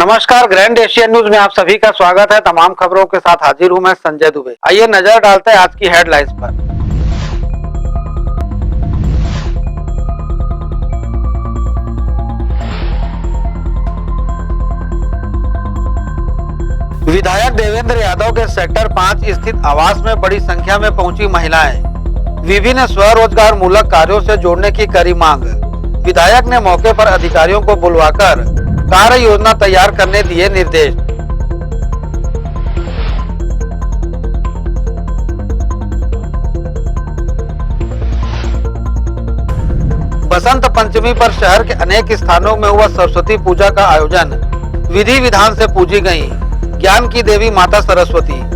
नमस्कार, grand Asian news में आप सभी का स्वागत है। तमाम खबरों के साथ हाजिर हूं मैं संजय दुबे। आइए नजर डालते हैं आज की हेडलाइंस पर। विधायक देवेंद्र यादव के सेक्टर 5 स्थित आवास में बड़ी संख्या में पहुंची महिलाएं। विभिन्न स्वरोजगार मूलक कार्यों से जोड़ने की करी मांग। विधायक ने मौके पर अधिकारियों को बुलवाकर कार्य योजना तैयार करने दिए निर्देश। बसंत पंचमी पर शहर के अनेक स्थानों में हुआ सरस्वती पूजा का आयोजन। विधि विधान से पूजी गई ज्ञान की देवी माता सरस्वती।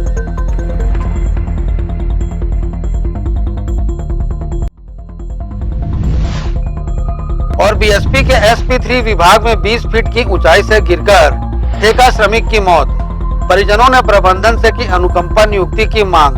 और बीएसपी के SP3 विभाग में 20 फीट की ऊंचाई से गिरकर ठेका श्रमिक की मौत। परिजनों ने प्रबंधन से की अनुकंपा नियुक्ति की मांग।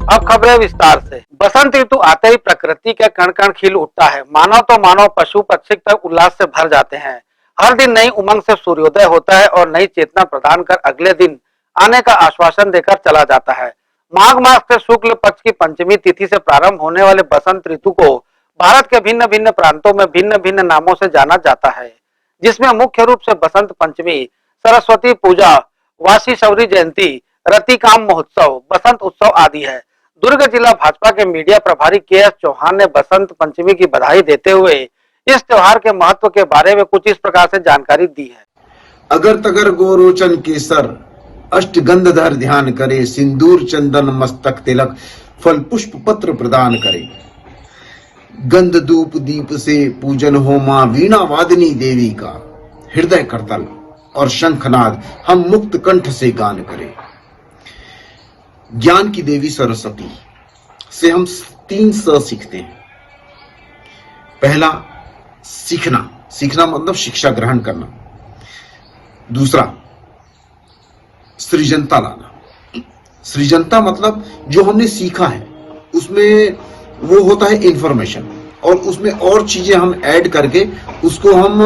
अब खबरें विस्तार से। बसंत ऋतु आते ही प्रकृति के कण कण खिल उठता है। मानव तो मानव, पशु पक्षी तक उल्लास से भर जाते हैं। हर दिन नई उमंग से सूर्योदय होता है और नई चेतना प्रदान कर अगले दिन आने का आश्वासन देकर चला जाता है। माघ मास के शुक्ल पक्ष की पंचमी तिथि से प्रारंभ होने वाले बसंत ऋतु को भारत के भिन्न भिन्न प्रांतों में भिन्न भिन्न नामों से जाना जाता है, जिसमें मुख्य रूप से बसंत पंचमी, सरस्वती पूजा, वासी शौरी जयंती, रतिकाम महोत्सव, बसंत उत्सव आदि है। दुर्ग जिला भाजपा के मीडिया प्रभारी KS चौहान ने बसंत पंचमी की बधाई देते हुए इस त्योहार के महत्व के बारे में कुछ इस प्रकार से जानकारी दी है। अगर तगर गोरोचन केसर अष्टगंधधर ध्यान करे, सिंदूर चंदन मस्तक तिलक फल पुष्प पत्र प्रदान करे। गंध धूप दीप से पूजन हो मां वीणा वादिनी देवी का, हृदय करतल और शंखनाद हम मुक्त कंठ से गान करें। ज्ञान की देवी सरस्वती से हम 3 स सीखते हैं। पहला सीखना, सीखना मतलब शिक्षा ग्रहण करना। दूसरा सृजनता लाना, सृजनता मतलब जो हमने सीखा है उसमें वो होता है इंफॉर्मेशन, और उसमें और चीजें हम ऐड करके उसको हम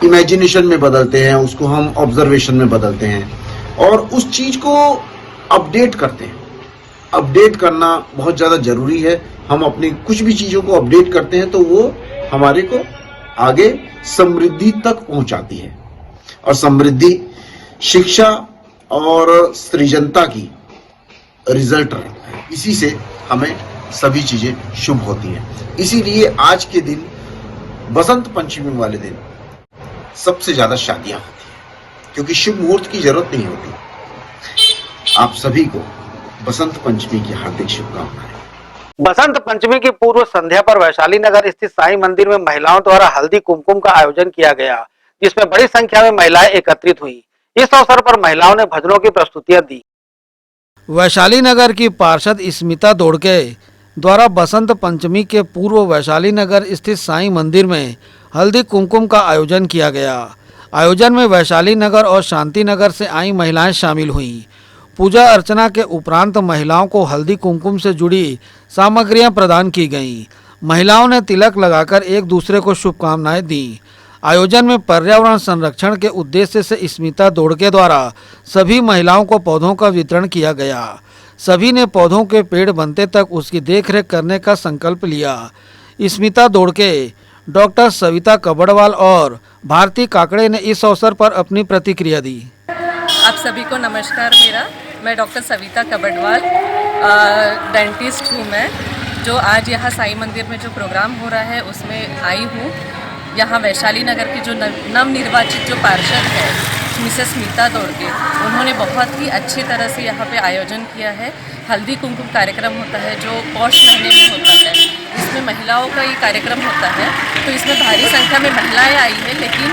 इमेजिनेशन में बदलते हैं, उसको हम ऑब्जर्वेशन में बदलते हैं और उस चीज को अपडेट करते हैं। अपडेट करना बहुत ज्यादा जरूरी है। हम अपनी कुछ भी चीजों को अपडेट करते हैं तो वो हमारे को आगे समृद्धि तक पहुंचाती है, और समृद्धि शिक्षा और सृजनता की रिजल्ट रहता है। इसी से हमें सभी चीजें शुभ होती हैं। इसीलिए आज के दिन, बसंत पंचमी वाले दिन, सबसे ज्यादा शादियां होती हैं, क्योंकि शुभ मुहूर्त की जरूरत नहीं होती। आप सभी को बसंत पंचमी की हार्दिक शुभकामनाएं। बसंत पंचमी की पूर्व संध्या पर वैशाली नगर स्थित साईं मंदिर में महिलाओं द्वारा हल्दी कुमकुम का आयोजन किया गया, जिसमें बड़ी संख्या में महिलाएं एकत्रित हुई। इस अवसर पर महिलाओं ने भजनों की प्रस्तुतियां दी। वैशाली नगर की पार्षद स्मिता दोड़के द्वारा बसंत पंचमी के पूर्व वैशाली नगर स्थित साईं मंदिर में हल्दी कुमकुम का आयोजन किया गया। आयोजन में वैशाली नगर और शांति नगर से आई महिलाएं शामिल हुईं। पूजा अर्चना के उपरांत महिलाओं को हल्दी कुमकुम से जुड़ी सामग्रियां प्रदान की गईं। महिलाओं ने तिलक लगाकर एक दूसरे को शुभकामनाएं दी। आयोजन में पर्यावरण संरक्षण के उद्देश्य से स्मिता दोड़के द्वारा सभी महिलाओं को पौधों का वितरण किया गया। सभी ने पौधों के पेड़ बनते तक उसकी देखरेख करने का संकल्प लिया। स्मिता दोड़के, डॉक्टर सविता कबड़वाल और भारती काकड़े ने इस अवसर पर अपनी प्रतिक्रिया दी। आप सभी को नमस्कार। मैं डॉक्टर सविता कबड़वाल, डेंटिस्ट हूँ मैं, जो आज यहाँ साईं मंदिर में जो प्रोग्राम हो रहा है उसमें आई हूँ। यहाँ वैशाली नगर की जो नवनिर्वाचित जो पार्षद है मिसेस स्मिता दोड़के, उन्होंने बहुत ही अच्छी तरह से यहाँ पे आयोजन किया है। हल्दी कुमकुम कार्यक्रम होता है जो पौष महीने में होता है। इसमें महिलाओं का ये कार्यक्रम होता है, तो इसमें भारी संख्या में महिलाएं आई हैं, लेकिन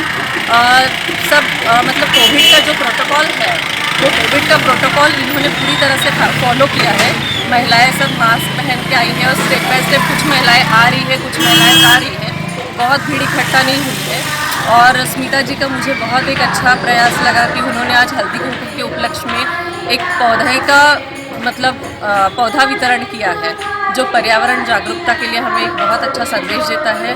सब मतलब कोविड का जो प्रोटोकॉल है वो कोविड का प्रोटोकॉल इन्होंने पूरी तरह से फॉलो किया है। महिलाएं सब मास्क पहन के आई हैं और स्टेप बाय स्टेप कुछ महिलाएं आ रही है, कुछ महिलाएं जा रही हैं, बहुत भीड़ इकट्ठा नहीं हुई है। और स्मिता जी का मुझे बहुत एक अच्छा प्रयास लगा कि उन्होंने आज हल्दी कुमकुम के उपलक्ष्य में एक पौधे का मतलब पौधा वितरण किया है, जो पर्यावरण जागरूकता के लिए हमें एक बहुत अच्छा संदेश देता है।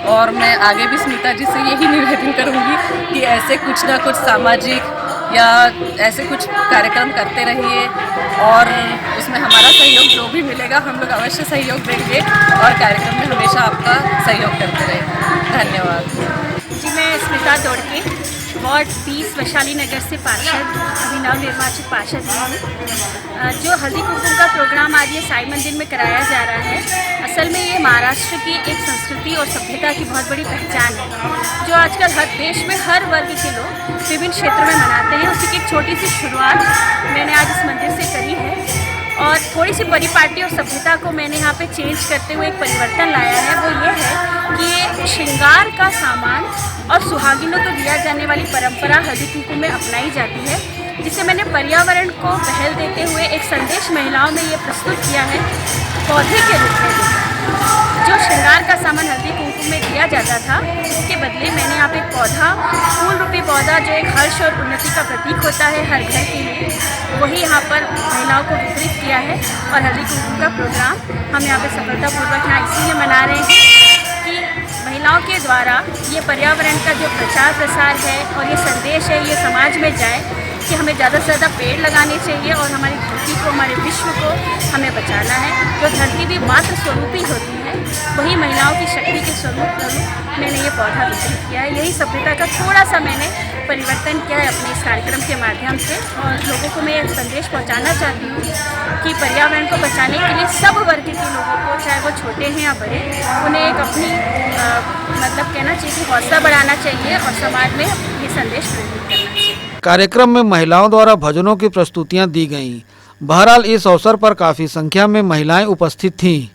और मैं आगे भी स्मिता जी से यही निवेदन करूंगी कि ऐसे कुछ ना कुछ सामाजिक या ऐसे कुछ कार्यक्रम करते रहिए, और उसमें हमारा सहयोग जो भी मिलेगा हम लोग अवश्य सहयोग देंगे और कार्यक्रम में हमेशा आपका सहयोग करते रहेंगे। धन्यवाद जी। मैं स्मिता दौड़के वार्ड 20 वैशाली नगर से पार्षद, अभी नवनिर्वाचित पार्षद हूँ। जो हल्दी कुमकुम का प्रोग्राम आज ये साई मंदिर में कराया जा रहा है, असल में ये महाराष्ट्र की एक संस्कृति और सभ्यता की बहुत बड़ी पहचान है, जो आजकल हर देश में हर वर्ग के लोग विभिन्न क्षेत्रों में मनाते हैं। उसी की एक छोटी सी शुरुआत मैंने आज इस मंदिर से करी है, और थोड़ी सी परिपाटी और सभ्यता को मैंने यहाँ पे चेंज करते हुए एक परिवर्तन लाया है। वो ये है कि ये श्रृंगार का सामान और सुहागिनों को दिया जाने वाली परंपरा हल्दी कुमकुम में अपनाई जाती है, जिसे मैंने पर्यावरण को पहल देते हुए एक संदेश महिलाओं में ये प्रस्तुत किया है पौधे के रूप में देकर। जो श्रृंगार का सामान हल्दी कुमकुम में दिया जाता था, उसके बदले मैंने यहाँ पे एक पौधा, फूल रूपी पौधा जो एक हर्ष और उन्नति का प्रतीक होता है हर घर के लिए, वही यहाँ पर महिलाओं को वितरित किया है। और हल्दी कुमकुम का प्रोग्राम हम यहाँ पे सफलतापूर्वक यहाँ इसीलिए मना रहे हैं कि महिलाओं के द्वारा ये पर्यावरण का जो प्रचार प्रसार है और ये संदेश है, ये समाज में जाए कि हमें ज़्यादा से ज़्यादा पेड़ लगाने चाहिए और हमारी धरती को, हमारे विश्व को हमें बचाना है। जो धरती भी मातृ स्वरूपी होती है, वही महिलाओं की शक्ति के स्वरूप मैंने ये पौधा वितरित किया है। यही सभ्यता का थोड़ा सा मैंने परिवर्तन किया है अपने इस कार्यक्रम के माध्यम से, और लोगों को मैं एक संदेश पहुंचाना चाहती हूँ कि पर्यावरण को बचाने के लिए सब वर्ग के लोगों को, चाहे वो छोटे हैं या बड़े, उन्हें एक अपनी मतलब कहना चाहिए कि हौसला बढ़ाना चाहिए और समाज में ये संदेश प्रेरित करना चाहिए। कार्यक्रम में महिलाओं द्वारा भजनों की प्रस्तुतियां दी गईं। बहरहाल इस अवसर पर काफी संख्या में महिलाएं उपस्थित थीं।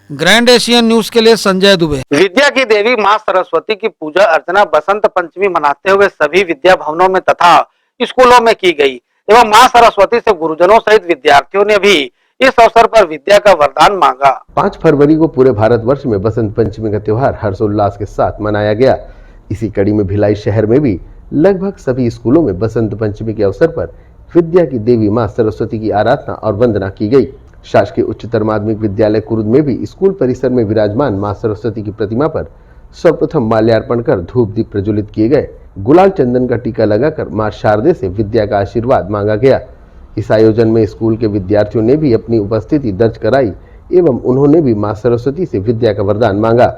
ग्रैंड एशियन न्यूज के लिए संजय दुबे। विद्या की देवी मां सरस्वती की पूजा अर्चना बसंत पंचमी मनाते हुए सभी विद्या भवनों में तथा स्कूलों में की गई एवं मां सरस्वती से गुरुजनों सहित विद्यार्थियों ने भी इस अवसर पर विद्या का वरदान मांगा। 5 फरवरी को पूरे भारतवर्ष में बसंत पंचमी का त्योहार हर्षोल्लास के साथ मनाया गया। इसी कड़ी में भिलाई शहर में भी लगभग सभी स्कूलों में बसंत पंचमी के अवसर पर विद्या की देवी मां सरस्वती की आराधना और वंदना की गई। शासकीय उच्चतर माध्यमिक विद्यालय कुरुद में भी स्कूल परिसर में विराजमान मां सरस्वती की प्रतिमा पर सर्वप्रथम माल्यार्पण कर धूप दीप प्रज्वलित किए गए। गुलाल चंदन का टीका लगाकर मां शारदे से विद्या का आशीर्वाद मांगा गया। इस आयोजन में स्कूल के विद्यार्थियों ने भी अपनी उपस्थिति दर्ज कराई एवं उन्होंने भी मां सरस्वती से विद्या का वरदान मांगा।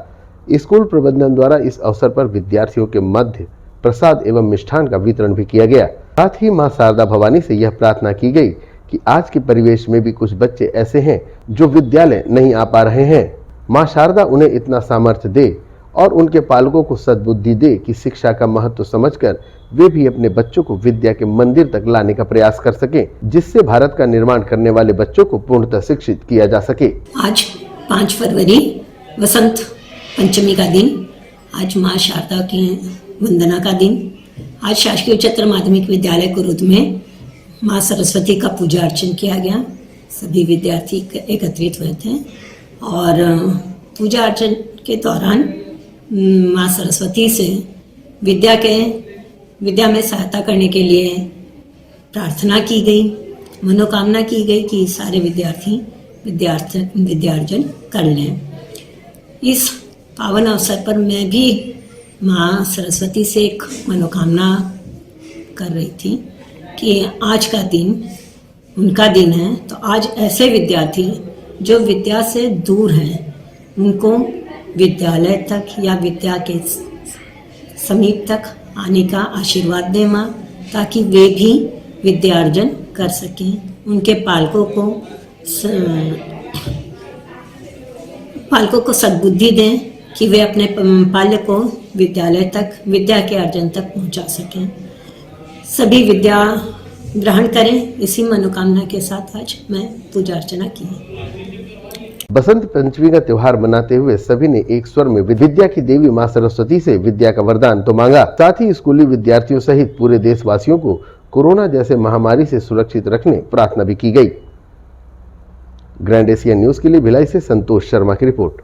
स्कूल प्रबंधन द्वारा इस अवसर पर विद्यार्थियों के मध्य प्रसाद एवं मिष्ठान का वितरण भी किया गया। साथ ही मां शारदा भवानी से यह प्रार्थना की गई कि आज के परिवेश में भी कुछ बच्चे ऐसे हैं जो विद्यालय नहीं आ पा रहे हैं। मां शारदा उन्हें इतना सामर्थ्य दे और उनके पालकों को सद्बुद्धि दे कि शिक्षा का महत्व समझकर वे भी अपने बच्चों को विद्या के मंदिर तक लाने का प्रयास कर सकें, जिससे भारत का निर्माण करने वाले बच्चों को पूर्णतः शिक्षित किया जा सके। आज 5 फरवरी वसंत पंचमी का दिन, आज मां शारदा की वंदना का दिन। आज शासकीय उच्चतर माध्यमिक विद्यालय कुरुद में मां सरस्वती का पूजा अर्चन किया गया। सभी विद्यार्थी एकत्रित हुए थे और पूजा अर्चन के दौरान मां सरस्वती से विद्या में सहायता करने के लिए प्रार्थना की गई, मनोकामना की गई कि सारे विद्यार्थी विद्यार्जन कर लें। इस पावन अवसर पर मैं भी मां सरस्वती से एक मनोकामना कर रही थी कि आज का दिन उनका दिन है, तो आज ऐसे विद्यार्थी जो विद्या से दूर हैं उनको विद्यालय तक या विद्या के समीप तक आने का आशीर्वाद दें माँ, ताकि वे भी विद्यार्जन कर सकें। उनके पालकों को सद्बुद्धि दें कि वे अपने पाल्य को विद्यालय तक, विद्या के अर्जन तक पहुंचा सकें। सभी विद्या ग्रहण करें, इसी मनोकामना के साथ आज मैं पूजा अर्चना की। बसंत पंचमी का त्योहार मनाते हुए सभी ने एक स्वर में विद्या की देवी मां सरस्वती से विद्या का वरदान तो मांगा, साथ ही स्कूली विद्यार्थियों सहित पूरे देशवासियों को कोरोना जैसे महामारी से सुरक्षित रखने प्रार्थना भी की गई। ग्रैंड एशियन न्यूज के लिए भिलाई से संतोष शर्मा की रिपोर्ट।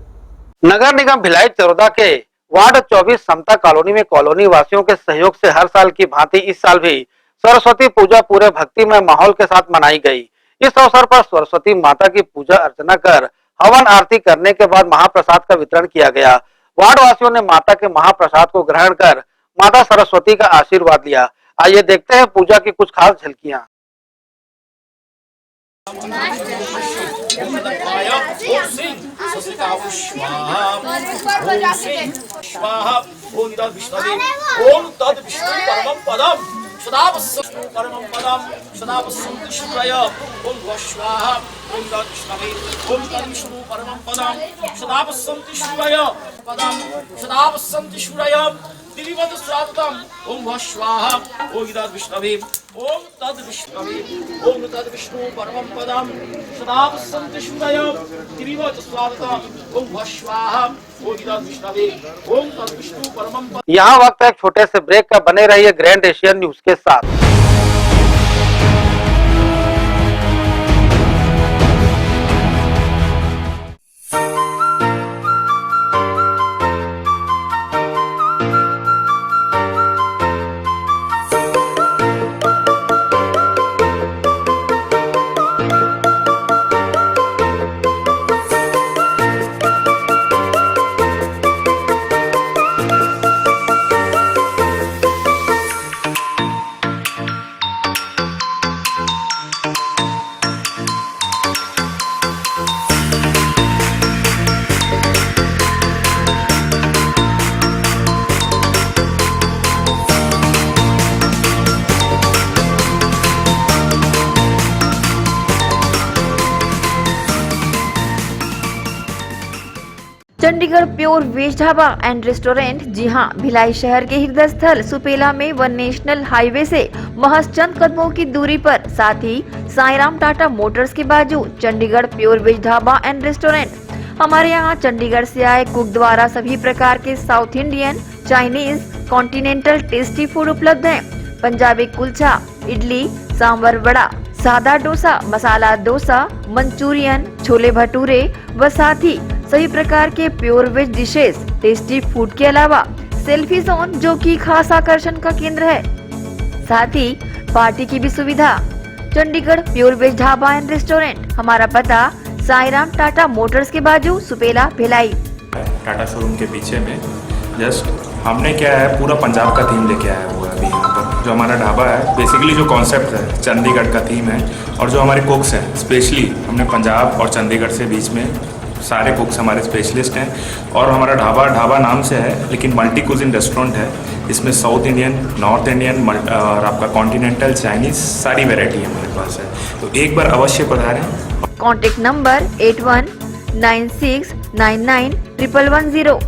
नगर निगम भिलाई चरोदा के वार्ड 24 समता कॉलोनी में कॉलोनी वासियों के सहयोग से हर साल की भांति इस साल भी सरस्वती पूजा पूरे भक्तिमय माहौल के साथ मनाई गई। इस अवसर पर सरस्वती माता की पूजा अर्चना कर हवन आरती करने के बाद महाप्रसाद का वितरण किया गया। वार्ड वासियों ने माता के महाप्रसाद को ग्रहण कर माता सरस्वती का आशीर्वाद लिया। आइए देखते हैं पूजा की कुछ खास झलकियां। दिविवद स्वागतम ओम भः स्वाहा ओम तद् विष्णवे ओम तद् विष्णवे ओम तद् विष्णु परमं पदम सदा वसन्ति शुभय दिविवद स्वागतम ओम भः स्वाहा ओम तद् विष्णवे ओम तद् विष्णु परमं पदम। यहाँ वक्त है एक छोटे से ब्रेक का। बने रहिए ग्रैंड एशियन न्यूज के साथ। Chandigarh pure veg dhaba and restaurant, जी हां, भिलाई शहर के हृदय स्थल सुपेला में वन नेशनल हाईवे से महज चंद कदमों की दूरी पर, साथ ही साईराम टाटा मोटर्स के बाजू Chandigarh pure veg dhaba and restaurant. हमारे यहाँ चंडीगढ़ से आए कुक द्वारा सभी प्रकार के South Indian, Chinese, continental tasty food उपलब्ध हैं। पंजाबी कुलचा, इडली, सांभर वड़ा, सादा डोसा, मसाला डोसा, मंचूरियन, छोले भटूरे व साथ ही सभी प्रकार के pure veg dishes, tasty food के अलावा सेल्फी जोन जो कि खास आकर्षण का केंद्र है, साथ ही पार्टी की भी सुविधा। Chandigarh pure veg dhaba and restaurant, हमारा पता साईराम टाटा मोटर्स के बाजू सुपेला भिलाई। टाटा शोरूम के पीछे में जस्ट हमने क्या है पूरा पंजाब का थीम लेके आया हुआ है अभी यहाँ पर। जो हमारा ढाबा है बेसिकली जो कॉन्सेप्ट है चंडीगढ़ का थीम है, और जो हमारे कुक्स हैं स्पेशली हमने पंजाब और चंडीगढ़ से बीच में सारे कुक्स हमारे स्पेशलिस्ट हैं। और हमारा ढाबा नाम से है लेकिन मल्टी कुजिन रेस्टोरेंट है। इसमें साउथ इंडियन, नॉर्थ इंडियन और आपका कॉन्टिनेंटल, चाइनीज सारी वैरायटी हमारे पास है, तो एक बार अवश्य पधारें। Contact number 8196991110,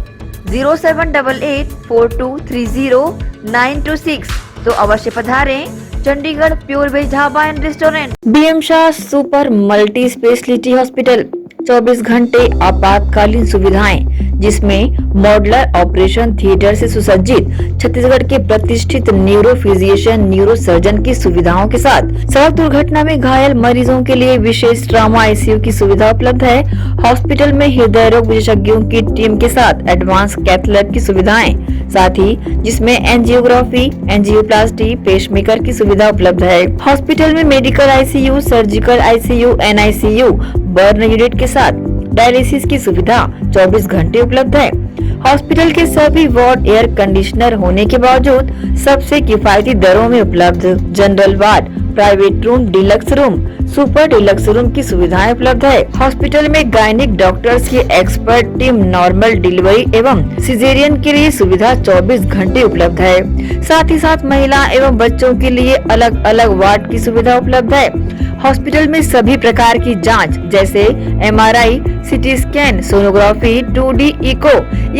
0788423096। तो अवश्य पधारें Chandigarh pure veg dhaba and restaurant. BM Shah super multi speciality hospital, 24 घंटे आपातकालीन सुविधाएं, जिसमें मॉडुलर ऑपरेशन थिएटर से सुसज्जित छत्तीसगढ़ के प्रतिष्ठित न्यूरो फिजिशियन, न्यूरो सर्जन की सुविधाओं के साथ सड़क दुर्घटना में घायल मरीजों के लिए विशेष ट्रॉमा आईसीयू की सुविधा उपलब्ध है। हॉस्पिटल में हृदय रोग विशेषज्ञों की टीम के साथ एडवांस कैथ लैब की सुविधाएं, साथ ही जिसमें एंजियोग्राफी, एंजियोप्लास्टी, पेसमेकर की सुविधा उपलब्ध है। हॉस्पिटल में medical ICU, surgical ICU, NICU, burn unit के साथ डायलिसिस की सुविधा 24 घंटे उपलब्ध है। हॉस्पिटल के सभी वार्ड एयर कंडीशनर होने के बावजूद सबसे किफायती दरों में उपलब्ध। General ward, private room, deluxe room, super deluxe room की सुविधाएं उपलब्ध है। हॉस्पिटल में गायनिक डॉक्टर्स की एक्सपर्ट टीम नॉर्मल डिलीवरी एवं सिजेरियन के लिए सुविधा 24 घंटे उपलब्ध है। साथ ही साथ महिला एवं बच्चों के लिए अलग अलग वार्ड की सुविधा उपलब्ध है। हॉस्पिटल में सभी प्रकार की जांच जैसे MRI, CT scan, sonography, 2D echo,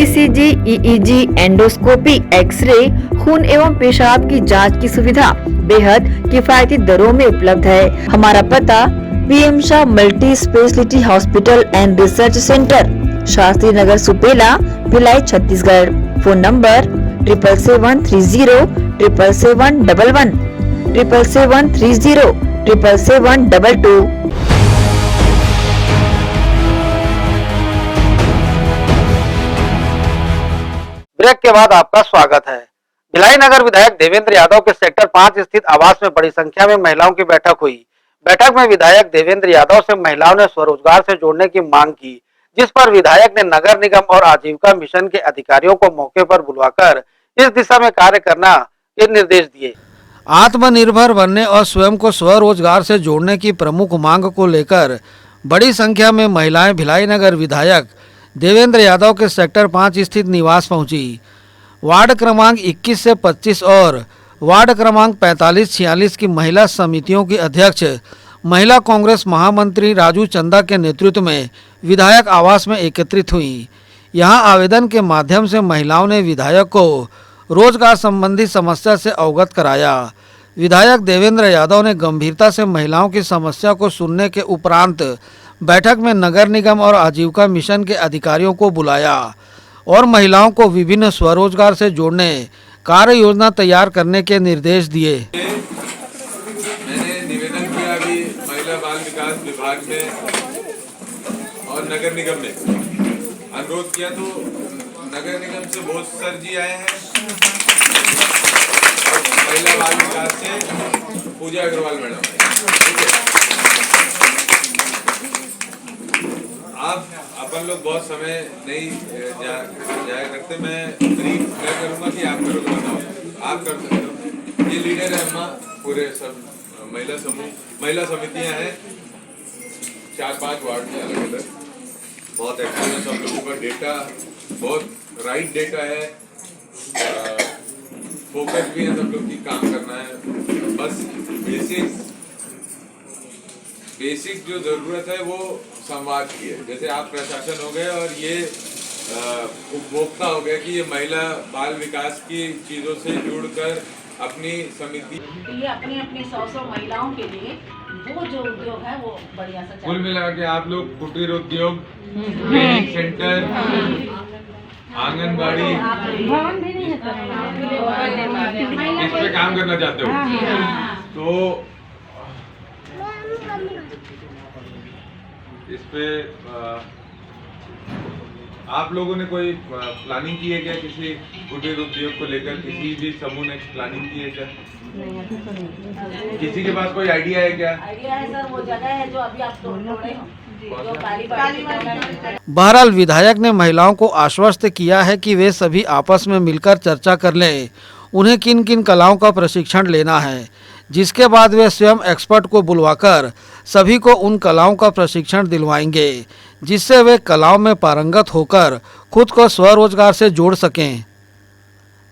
ECG, EEG, endoscopy, x ray, खून एवं पेशाब की जांच की सुविधा बेहद किफायती दरों में उपलब्ध है। हमारा पता BM Shah multi speciality hospital and research centre, Shastri Nagar, Supela, Bhilai, Chhattisgarh. Phone number 7773077711, 77307722। Break के बाद आपका स्वागत है। भिलाई नगर विधायक देवेंद्र यादव के सेक्टर 5 स्थित आवास में बड़ी संख्या में महिलाओं की बैठक हुई। बैठक में विधायक देवेंद्र यादव से महिलाओं ने स्वरोजगार से जोड़ने की मांग की, जिस पर विधायक ने नगर निगम और आजीविका मिशन के अधिकारियों को मौके पर बुलवाकर इस दिशा में कार्य करना के निर्देश दिए। आत्मनिर्भर बनने और स्वयं को स्वरोजगार से जोड़ने की प्रमुख मांग को लेकर बड़ी संख्या में महिलाएं भिलाई नगर विधायक देवेंद्र यादव के सेक्टर 5 स्थित निवास पहुंची। वार्ड क्रमांक 21 से 25 और वार्ड क्रमांक 45-46 की महिला समितियों की अध्यक्ष महिला कांग्रेस महामंत्री राजू चंदा के नेतृत्व में विधायक आवास में एकत्रित हुई। यहां आवेदन के माध्यम से महिलाओं ने विधायक को रोजगार संबंधी समस्या से अवगत कराया। विधायक देवेंद्र यादव ने गंभीरता से महिलाओं की समस्या को सुनने के उपरांत बैठक में नगर निगम और आजीविका मिशन के अधिकारियों को बुलाया और महिलाओं को विभिन्न स्वरोजगार से जोड़ने कार्य योजना तैयार करने के निर्देश दिए। मैंने निवेदन किया अभी महिला बाल विकास विभाग में और नगर निगम में अनुरोध किया, तो नगर निगम से बहुत सर जी आए हैं और महिला बाल विकास से पूजा अग्रवाल मैडम है। आप अपन लोग बहुत समय नहीं जाया करते, मैं ब्रीफ मैं करूँगा कि आप करोगे, बताओ आप कर सकते हो। ये लीडर है अम्मा, पूरे सब महिला समूह महिला समितियां हैं 4-5 वार्ड में अलग अलग, बहुत एक्टिव है सब लोगों का। डेटा बहुत राइट डेटा है, फोकस भी है सब लोग की, काम करना है। बस बेसिक जो जरूरत है वो संवाद की है। जैसे आप प्रशासन हो गए और ये उपभोक्ता हो गया कि ये महिला बाल विकास की चीजों से जुड़कर अपनी समिति, ये अपनी अपनी 100 महिलाओं के लिए वो जो उद्योग है वो बढ़िया से कुल मिला के आप लोग कुटीर उद्योग, ट्रेनिंग सेंटर, आंगनबाड़ी, इस पे काम करना चाहते हो तो इस पे आप लोगों ने कोई प्लानिंग की है क्या? किसी कुटीर उद्योग को लेकर किसी भी समूह ने प्लानिंग की है क्या? किसी के पास कोई आइडिया है क्या? आइडिया है सर, वो जगह है जो अभी आप तोड़ रहे हो। बहरहाल विधायक ने महिलाओं को आश्वस्त किया है कि वे सभी आपस में मिलकर चर्चा कर लें उन्हें किन किन कलाओं का प्रशिक्षण लेना है, जिसके बाद वे स्वयं एक्सपर्ट को बुलवाकर सभी को उन कलाओं का प्रशिक्षण दिलवाएंगे, जिससे वे कलाओं में पारंगत होकर खुद को स्वरोजगार से जोड़ सकें।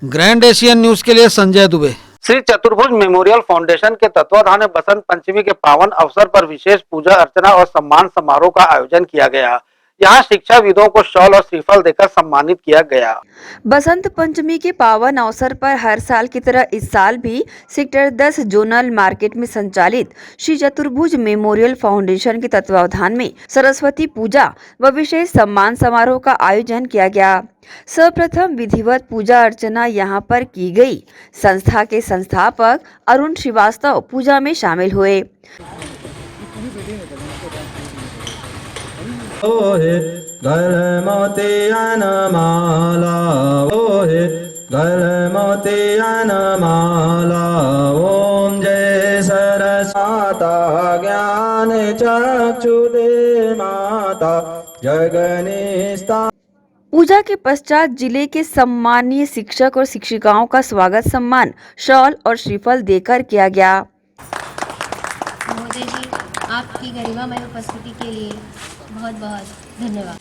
ग्रैंड एशियन न्यूज के लिए संजय दुबे। श्री चतुर्भुज मेमोरियल फाउंडेशन के तत्वाधान में बसंत पंचमी के पावन अवसर पर विशेष पूजा अर्चना और सम्मान समारोह का आयोजन किया गया। यहाँ शिक्षाविदों को शॉल और श्रीफल देकर सम्मानित किया गया। बसंत पंचमी के पावन अवसर पर हर साल की तरह इस साल भी सेक्टर 10 जोनल मार्केट में संचालित श्री चतुर्भुज मेमोरियल फाउंडेशन के तत्वावधान में सरस्वती पूजा व विशेष सम्मान समारोह का आयोजन किया गया। सर्वप्रथम विधिवत पूजा अर्चना यहां पर की गई। संस्था के संस्थापक अरुण श्रीवास्तव पूजा में शामिल हुए। ओहे गल मोतियन माला, ओहे गल मोतियन माला, ओम जय सरस्वता ज्ञान चक्षुदे माता जगनिस्ता। पूजा के पश्चात जिले के सम्मानीय शिक्षक और शिक्षिकाओं का स्वागत सम्मान शॉल और श्रीफल देकर किया गया। महोदय जी, आपकी गरिमामय उपस्थिति के लिए बहुत बहुत धन्यवाद।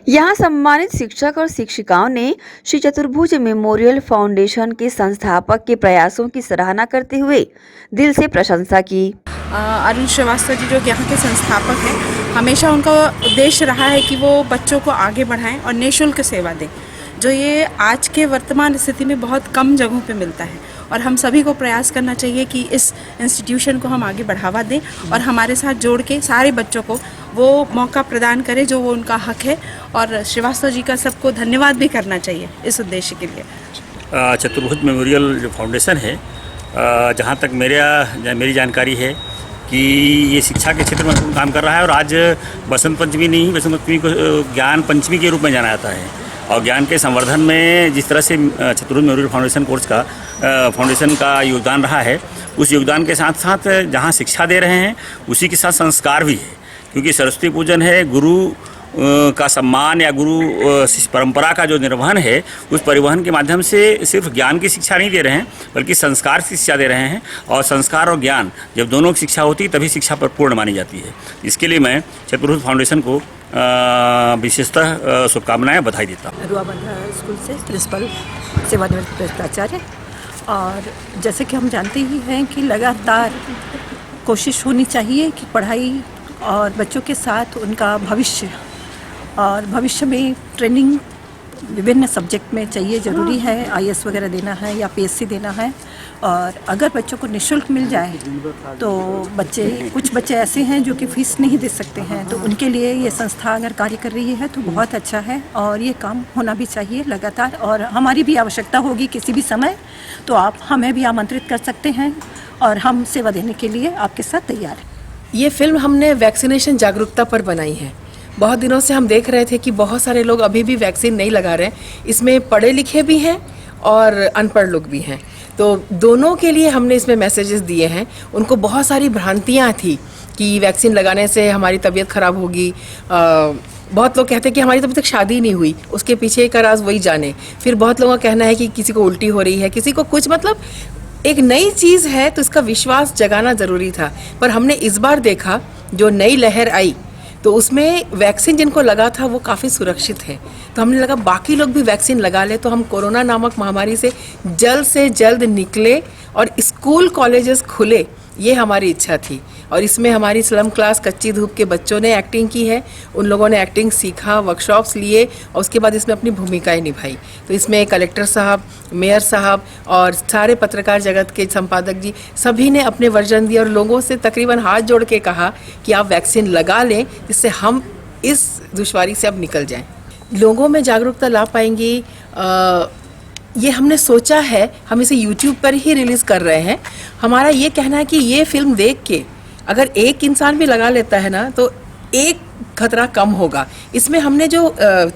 यहाँ सम्मानित शिक्षक और शिक्षिकाओं ने श्री चतुर्भुज मेमोरियल फाउंडेशन के संस्थापक के प्रयासों की सराहना करते हुए दिल से प्रशंसा की। अरुण श्रीवास्तव जी जो यहाँ के संस्थापक हैं, हमेशा उनका उद्देश्य रहा है कि वो बच्चों को आगे बढ़ाएं और निःशुल्क सेवा दें, जो ये आज के वर्तमान स्थिति में बहुत कम जगहों पे मिलता है। और हम सभी को प्रयास करना चाहिए कि इस इंस्टीट्यूशन को हम आगे बढ़ावा दें और हमारे साथ जोड़ के सारे बच्चों को वो मौका प्रदान करें जो वो उनका हक है। और श्रीवास्तव जी का सबको धन्यवाद भी करना चाहिए इस उद्देश्य के लिए। चतुर्भुज मेमोरियल जो फाउंडेशन है जहाँ तक मेरी जानकारी है कि ये शिक्षा के क्षेत्र में काम कर रहा है और आज बसंत पंचमी नहीं, बसंत पंचमी को ज्ञान पंचमी के रूप में जाना जाता है। और ज्ञान के संवर्धन में जिस तरह से चतुर्भुज मेमोरियल फाउंडेशन का योगदान रहा है, उस योगदान के साथ साथ जहाँ शिक्षा दे रहे हैं उसी के साथ संस्कार भी है, क्योंकि सरस्वती पूजन है, गुरु का सम्मान या गुरु परंपरा का जो निर्वहन है, उस परिवहन के माध्यम से सिर्फ ज्ञान की शिक्षा नहीं दे रहे हैं बल्कि संस्कार की शिक्षा दे रहे हैं। और संस्कार और ज्ञान जब दोनों की शिक्षा होती है तभी शिक्षा पर पूर्ण मानी जाती है। इसके लिए मैं चतुर्भुज फाउंडेशन को विशेषतः शुभकामनाएं बधाई देता हूँ। रुआबंधा स्कूल से प्रिंसिपल सेवानिवृत्त प्राचार्य। और जैसे कि हम जानते ही हैं कि लगातार कोशिश होनी चाहिए कि पढ़ाई और बच्चों के साथ उनका भविष्य और भविष्य में ट्रेनिंग विभिन्न सब्जेक्ट में चाहिए, ज़रूरी है। IAS वगैरह देना है या PSC देना है, और अगर बच्चों को निःशुल्क मिल जाए तो कुछ बच्चे ऐसे हैं जो कि फीस नहीं दे सकते हैं, तो उनके लिए ये संस्था अगर कार्य कर रही है तो बहुत अच्छा है और ये काम होना भी चाहिए लगातार। और हमारी भी आवश्यकता होगी किसी भी समय तो आप हमें भी आमंत्रित कर सकते हैं और हम सेवा देने के लिए आपके साथ तैयार हैं। ये फिल्म हमने वैक्सीनेशन जागरूकता पर बनाई है। बहुत दिनों से हम देख रहे थे कि बहुत सारे लोग अभी भी वैक्सीन नहीं लगा रहे हैं। इसमें पढ़े लिखे भी हैं और अनपढ़ लोग भी हैं, तो दोनों के लिए हमने इसमें मैसेजेस दिए हैं। उनको बहुत सारी भ्रांतियाँ थी कि वैक्सीन लगाने से हमारी तबीयत ख़राब होगी। बहुत लोग कहते हैं कि हमारी तब तक शादी नहीं हुई, उसके पीछे का राज वही जाने। फिर बहुत लोगों का कहना है कि किसी को उल्टी हो रही है, किसी को कुछ, मतलब एक नई चीज़ है तो इसका विश्वास जगाना ज़रूरी था। पर हमने इस बार देखा जो नई लहर आई तो उसमें वैक्सीन जिनको लगा था वो काफ़ी सुरक्षित है, तो हमने लगा बाकी लोग भी वैक्सीन लगा ले तो हम कोरोना नामक महामारी से जल्द निकले और स्कूल कॉलेजेस खुले, ये हमारी इच्छा थी। और इसमें हमारी स्लम क्लास कच्ची धूप के बच्चों ने एक्टिंग की है। उन लोगों ने एक्टिंग सीखा, वर्कशॉप्स लिए और उसके बाद इसमें अपनी भूमिकाएं निभाई। तो इसमें कलेक्टर साहब, मेयर साहब और सारे पत्रकार जगत के संपादक जी सभी ने अपने वर्जन दिए और लोगों से तकरीबन हाथ जोड़ के कहा कि आप वैक्सीन लगा लें, जिससे हम इस दुश्वारी से अब निकल जाएं। लोगों में जागरूकता ला पाएंगी, ये हमने सोचा है। हम इसे YouTube पर ही रिलीज़ कर रहे हैं। हमारा ये कहना है कि ये फिल्म देख के अगर एक इंसान भी लगा लेता है ना तो एक खतरा कम होगा। इसमें हमने जो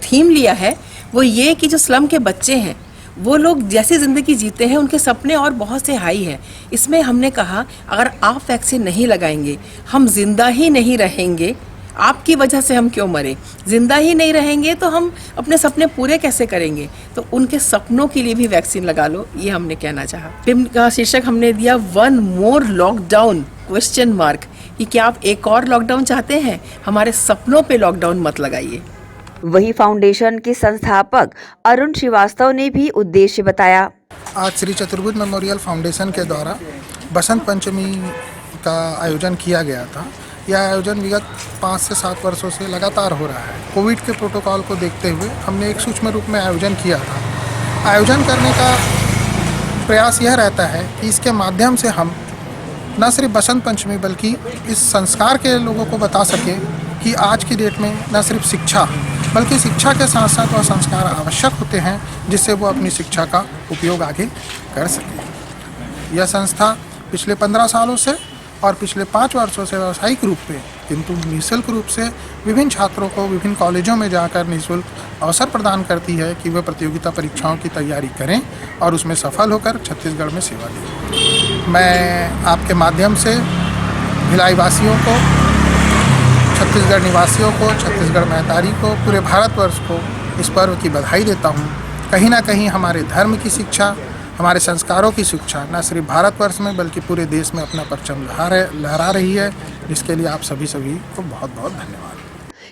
थीम लिया है वो ये कि जो स्लम के बच्चे हैं वो लोग जैसी ज़िंदगी जीते हैं उनके सपने और बहुत से हाई हैं। इसमें हमने कहा अगर आप वैक्सीन नहीं लगाएंगे हम जिंदा ही नहीं रहेंगे, आपकी वजह से हम क्यों मरे, जिंदा ही नहीं रहेंगे तो हम अपने सपने पूरे कैसे करेंगे। तो उनके सपनों के लिए भी वैक्सीन लगा लो, ये हमने कहना चाहा। फिल्म का शीर्षक हमने दिया one more lockdown question mark, कि क्या आप एक और लॉकडाउन चाहते हैं, हमारे सपनों पे लॉकडाउन मत लगाइए। वही फाउंडेशन के संस्थापक अरुण श्रीवास्तव ने भी उद्देश्य बताया। आज श्री चतुर्भुज मेमोरियल फाउंडेशन के द्वारा बसंत पंचमी का आयोजन किया गया था। यह आयोजन विगत 5 से 7 वर्षों से लगातार हो रहा है। कोविड के प्रोटोकॉल को देखते हुए हमने एक सूक्ष्म रूप में आयोजन किया था। आयोजन करने का प्रयास यह रहता है कि इसके माध्यम से हम न सिर्फ बसंत पंचमी बल्कि इस संस्कार के लोगों को बता सकें कि आज की डेट में न सिर्फ शिक्षा बल्कि शिक्षा के साथ साथ वह संस्कार आवश्यक होते हैं जिससे वो अपनी शिक्षा का उपयोग आगे कर सकें। यह संस्था पिछले 15 सालों से और पिछले 5 वर्षों से व्यावसायिक रूप में किंतु निःशुल्क रूप से विभिन्न छात्रों को विभिन्न कॉलेजों में जाकर निःशुल्क अवसर प्रदान करती है कि वे प्रतियोगिता परीक्षाओं की तैयारी करें और उसमें सफल होकर छत्तीसगढ़ में सेवा दें। मैं आपके माध्यम से भिलाई वासियों को, छत्तीसगढ़ निवासियों को, छत्तीसगढ़ महतारी को, पूरे भारतवर्ष को इस पर्व की बधाई देता हूँ। कहीं ना कहीं हमारे धर्म की शिक्षा, हमारे संस्कारों की शिक्षा न सिर्फ भारतवर्ष में बल्कि पूरे देश में अपना परचम लहरा रही है, जिसके लिए आप सभी को बहुत बहुत धन्यवाद।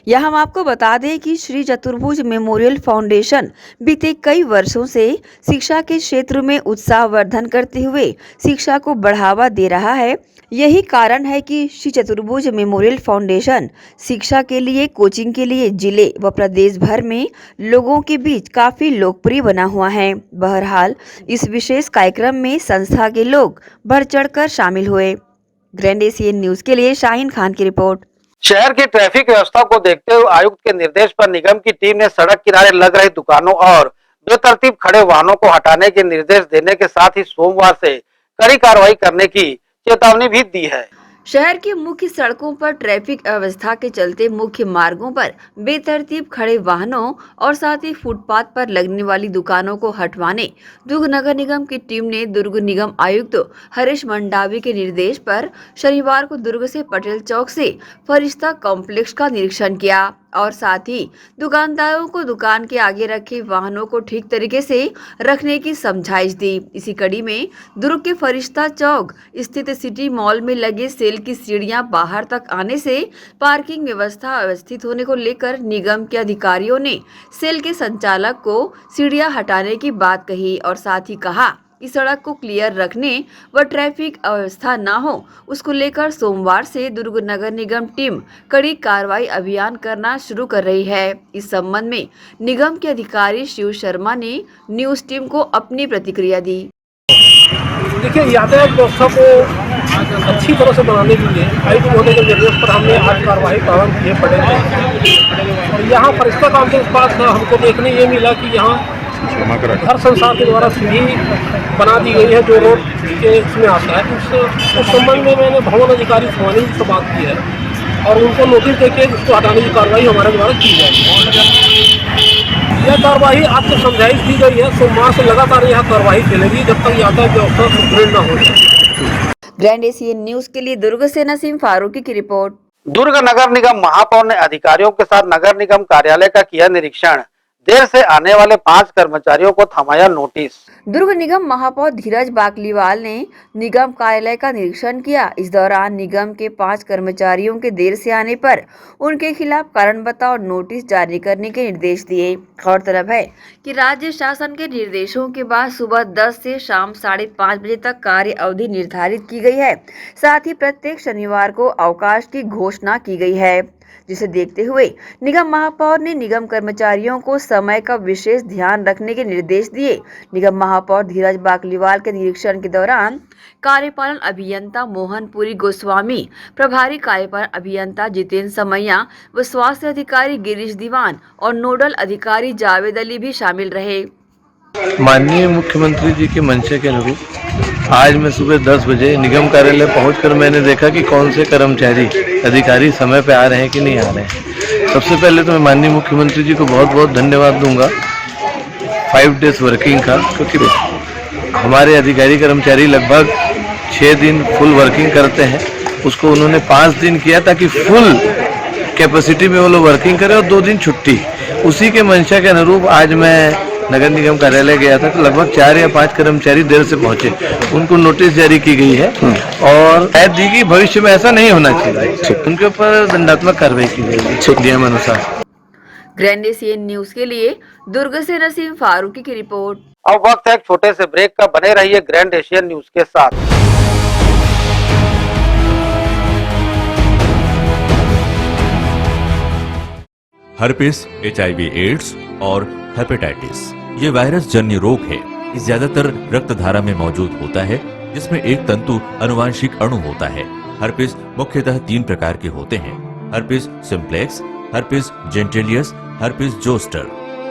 यह हम आपको बता दें कि श्री चतुर्भुज मेमोरियल फाउंडेशन बीते कई वर्षों से शिक्षा के क्षेत्र में उत्साहवर्धन करते हुए शिक्षा को बढ़ावा दे रहा है। यही कारण है कि श्री चतुर्भुज मेमोरियल फाउंडेशन शिक्षा के लिए, कोचिंग के लिए जिले व प्रदेश भर में लोगों के बीच काफी लोकप्रिय बना हुआ है। बहरहाल इस विशेष कार्यक्रम में संस्था के लोग बढ़ चढ़कर शामिल हुए। ग्रैंड एशियन न्यूज के लिए शाहीन खान की रिपोर्ट। शहर की ट्रैफिक व्यवस्था को देखते हुए आयुक्त के निर्देश पर निगम की टीम ने सड़क किनारे लग रही दुकानों और बेतरतीब खड़े वाहनों को हटाने के निर्देश देने के साथ ही सोमवार से कड़ी कार्रवाई करने की चेतावनी भी दी है। शहर की मुख्य सड़कों पर ट्रैफिक अव्यवस्था के चलते मुख्य मार्गों पर बेतरतीब खड़े वाहनों और साथ ही फुटपाथ पर लगने वाली दुकानों को हटवाने दुर्ग नगर निगम की टीम ने दुर्ग निगम आयुक्त हरीश मंडावी के निर्देश पर शनिवार को दुर्ग से पटेल चौक से फरिश्ता कॉम्प्लेक्स का निरीक्षण किया और साथ ही दुकानदारों को दुकान के आगे रखे वाहनों को ठीक तरीके से रखने की समझाइश दी। इसी कड़ी में दुर्ग के फरिश्ता चौक स्थित सिटी मॉल में लगे सेल की सीढ़ियां बाहर तक आने से पार्किंग व्यवस्था अव्यवस्थित होने को लेकर निगम के अधिकारियों ने सेल के संचालक को सीढ़ियां हटाने की बात कही और साथ ही कहा कि सड़क को क्लियर रखने व ट्रैफिक अव्यवस्था न हो उसको लेकर सोमवार से दुर्ग नगर निगम टीम कड़ी कार्रवाई अभियान करना शुरू कर रही है। इस संबंध में निगम के अधिकारी शिव शर्मा ने न्यूज टीम को अपनी प्रतिक्रिया दी। देखिए, यातायात व्यवस्था को अच्छी तरह से बनाने के लिए आयुक्त महोदय के निर्देश पर हमने आज कार्यवाही प्रारंभ किए पड़े और यहाँ फरिश्ता कॉम्प्लेक्स के पास हमको देखने ये मिला कि यहाँ हर संसार के द्वारा सीढ़ी बना दी गई है जो रोड के इसमें आता है। उस संबंध में मैंने भवन अधिकारी सुहानी से बात की है और उनको नोटिस देके उसको हटाने की कार्रवाई हमारे द्वारा की जाएगी। यह कार्रवाई आपको समझाइश दी गई है, सोमवार से लगातार यह कार्रवाई चलेगी जब तक यातायात व्यवस्था सुदृढ़ न हो जाए। ग्रैंड एशियन न्यूज के लिए दुर्ग से नसीम फारूकी की रिपोर्ट। दुर्ग नगर निगम महापौर ने अधिकारियों के साथ नगर निगम कार्यालय का किया निरीक्षण। देर से आने वाले 5 कर्मचारियों को थमाया नोटिस। दुर्ग निगम महापौर धीरज बाकलीवाल ने निगम कार्यालय का निरीक्षण किया। इस दौरान निगम के 5 कर्मचारियों के देर से आने पर उनके खिलाफ कारण बताओ नोटिस जारी करने के निर्देश दिए। गौरतलब है कि राज्य शासन के निर्देशों के बाद सुबह 10 से शाम 5:30 बजे तक कार्य अवधि निर्धारित की गई है। साथ ही प्रत्येक शनिवार को अवकाश की घोषणा की गई है, जिसे देखते हुए निगम महापौर ने निगम कर्मचारियों को समय का विशेष ध्यान रखने के निर्देश दिए। निगम महापौर धीरज बाकलीवाल के निरीक्षण के दौरान कार्यपालन अभियंता मोहनपुरी गोस्वामी, प्रभारी कार्यपालन अभियंता जितेंद्र समैया व स्वास्थ्य अधिकारी गिरीश दीवान और नोडल अधिकारी जावेद अली भी शामिल रहे। माननीय मुख्यमंत्री जी के मंशे के अनुरूप आज मैं सुबह 10 बजे निगम कार्यालय पहुंचकर मैंने देखा कि कौन से कर्मचारी अधिकारी समय पे आ रहे हैं कि नहीं आ रहे हैं। सबसे पहले तो मैं माननीय मुख्यमंत्री जी को बहुत बहुत धन्यवाद दूंगा 5 डेज वर्किंग का, क्योंकि हमारे अधिकारी कर्मचारी लगभग 6 दिन फुल वर्किंग करते हैं, उसको उन्होंने 5 दिन किया ताकि फुल कैपेसिटी में वो लोग वर्किंग करें और 2 दिन छुट्टी। उसी के मंशा के अनुरूप आज मैं नगर निगम कार्यालय गया था तो लगभग 4 या 5 कर्मचारी देर से पहुंचे, उनको नोटिस जारी की गई है और शायद दी कि भविष्य में ऐसा नहीं होना चाहिए, उनके ऊपर दंडात्मक कार्रवाई की जाएगी नियम अनुसार। ग्रैंड एशियन न्यूज के लिए दुर्ग से नसीम फारूकी की रिपोर्ट। अब वक्त है एक छोटे से ब्रेक का, बने रहिए ग्रैंड एशियन न्यूज के साथ। हर्पिस, HIV एड्स और हेपेटाइटिस ये वायरस जन्य रोग है। ये ज्यादातर रक्त धारा में मौजूद होता है, जिसमें एक तंतु अनुवांशिक अणु होता है। हर्पिस मुख्यतः 3 प्रकार के होते हैं: herpes simplex, herpes genitalis, herpes zoster.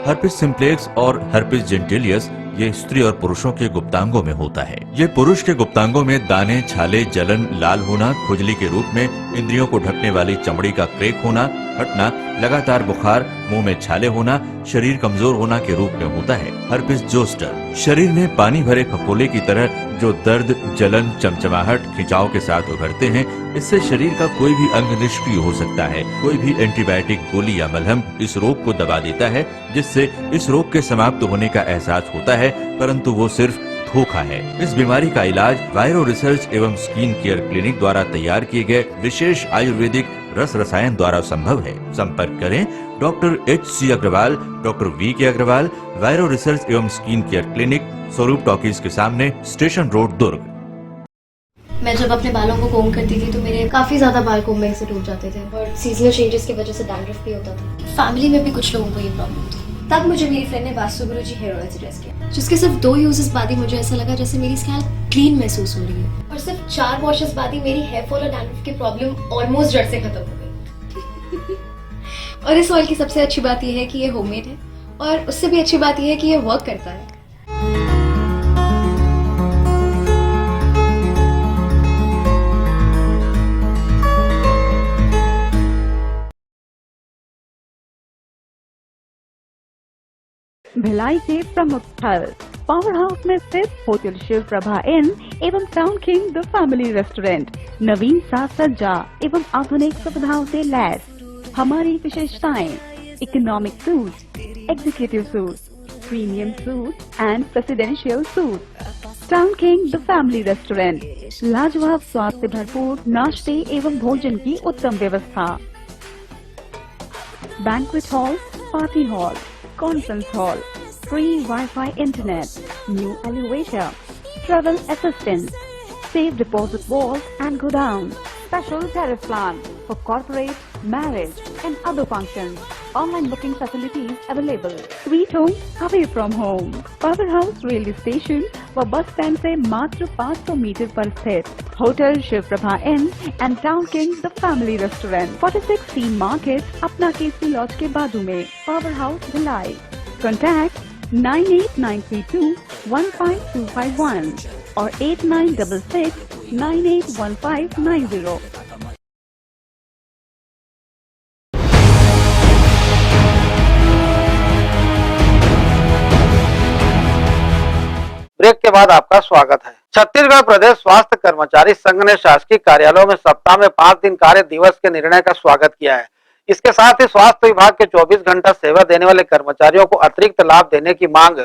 Herpes simplex और हर्पिस जेंटिलियस ये स्त्री और पुरुषों के गुप्तांगों में होता है। ये पुरुष के गुप्तांगों में दाने, छाले, जलन, लाल होना, खुजली के रूप में, इंद्रियों को ढकने वाली चमड़ी का क्रेक होना, फटना, लगातार बुखार, मुंह में छाले होना, शरीर कमजोर होना के रूप में होता है। हर्पिस जोस्टर शरीर में पानी भरे खपोले की तरह जो दर्द, जलन, चमचमाहट, खिंचाव के साथ उभरते हैं, इससे शरीर का कोई भी अंग निष्क्रिय हो सकता है। कोई भी एंटीबायोटिक गोली या मलहम इस रोग को दबा देता है, जिससे इस रोग के समाप्त होने का एहसास होता है, परंतु वो सिर्फ धोखा है। इस बीमारी का इलाज वायरो रिसर्च एवं स्किन केयर क्लिनिक द्वारा तैयार किए गए विशेष आयुर्वेदिक रस रसायन द्वारा संभव है। संपर्क करें doctor HC Agarwal, doctor VK Agarwal, viro research एवं skin care clinic, Swaroop talkies के सामने, स्टेशन रोड, दुर्ग। मैं जब अपने बालों को कोम करती थी तो मेरे काफ़ी ज़्यादा बाल कोम में से टूट जाते थे और सीजनल चेंजेस की वजह से डैंड्रफ भी होता था। फैमिली में भी कुछ लोगों को ये प्रॉब्लम थी। तब मुझे मेरी फ्रेंड ने वास्तु गुरुजी हेयर ऑयल सजेस्ट किया, जिसके सिर्फ 2 यूजेस बाद ही मुझे ऐसा लगा जैसे मेरी स्कैल्प क्लीन महसूस हो रही है और सिर्फ 4 वॉशेस बाद ही मेरी हेयर फॉल और डैंड्रफ की प्रॉब्लम ऑलमोस्ट जड़ से खत्म हो गई। और इस ऑयल की सबसे अच्छी बात यह है कि ये होममेड है और उससे भी अच्छी बात यह है कि ये वर्क करता है। भिलाई के प्रमुख स्थल पावर हाउस में स्थित होटल शिव प्रभा इन एवं town king the family restaurant नवीन साज सज्जा एवं आधुनिक सुविधाओं से लैस। हमारी विशेषताएं economic suite, executive suite, premium suite and presidential suite. Town king the family restaurant, लाजवाब स्वाद से भरपूर नाश्ते एवं भोजन की उत्तम व्यवस्था। Banquet hall, party hall, conference hall, free Wi-Fi internet, new elevator, travel assistance, safe deposit vault and godown, special tariff plan for corporate, marriage and other functions. Online booking facilities available. Sweet home away from home. Power House Railway Station व bus stand से मात्र 500 metre पर स्थित hotel Shiv Prabha inn and town king the family restaurant 46 C market अपना Kesari laws के बाजू में। Power house Bhilai. Contact 98932 15251 और 8966 981590। ब्रेक के बाद आपका स्वागत है। छत्तीसगढ़ प्रदेश स्वास्थ्य कर्मचारी संघ ने शासकीय कार्यालयों में सप्ताह में 5 दिन कार्य दिवस के निर्णय का स्वागत किया है। इसके साथ ही स्वास्थ्य विभाग के 24 घंटा सेवा देने वाले कर्मचारियों को अतिरिक्त लाभ देने की मांग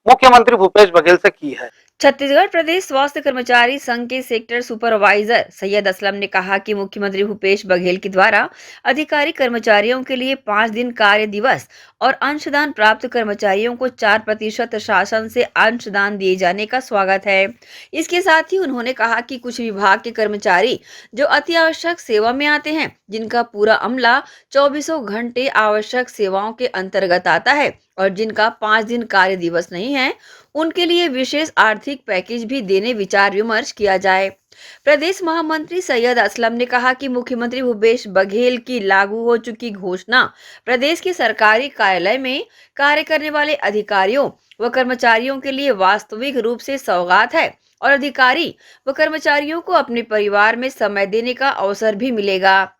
मुख्यमंत्री भूपेश बघेल से की है। छत्तीसगढ़ प्रदेश स्वास्थ्य कर्मचारी संघ के सेक्टर सुपरवाइजर सैयद असलम ने कहा कि मुख्यमंत्री भूपेश बघेल के द्वारा अधिकारी कर्मचारियों के लिए 5 दिन कार्य दिवस और अंशदान प्राप्त कर्मचारियों को 4% शासन से अंशदान दिए जाने का स्वागत है। इसके साथ ही उन्होंने कहा कि कुछ विभाग के कर्मचारी जो अति आवश्यक सेवा में आते हैं, जिनका पूरा अमला 24 घंटे आवश्यक सेवाओं के अंतर्गत आता है और जिनका 5 दिन कार्य दिवस नहीं है, उनके लिए विशेष आर्थिक पैकेज भी देने विचार विमर्श किया जाए। प्रदेश महामंत्री सैयद असलम ने कहा कि मुख्यमंत्री भूपेश बघेल की लागू हो चुकी घोषणा प्रदेश के सरकारी कार्यालय में कार्य करने वाले अधिकारियों व कर्मचारियों के लिए वास्तविक रूप से सौगात है और अधिकारी व कर्मचारियों को अपने परिवार में समय देने का अवसर भी मिलेगा।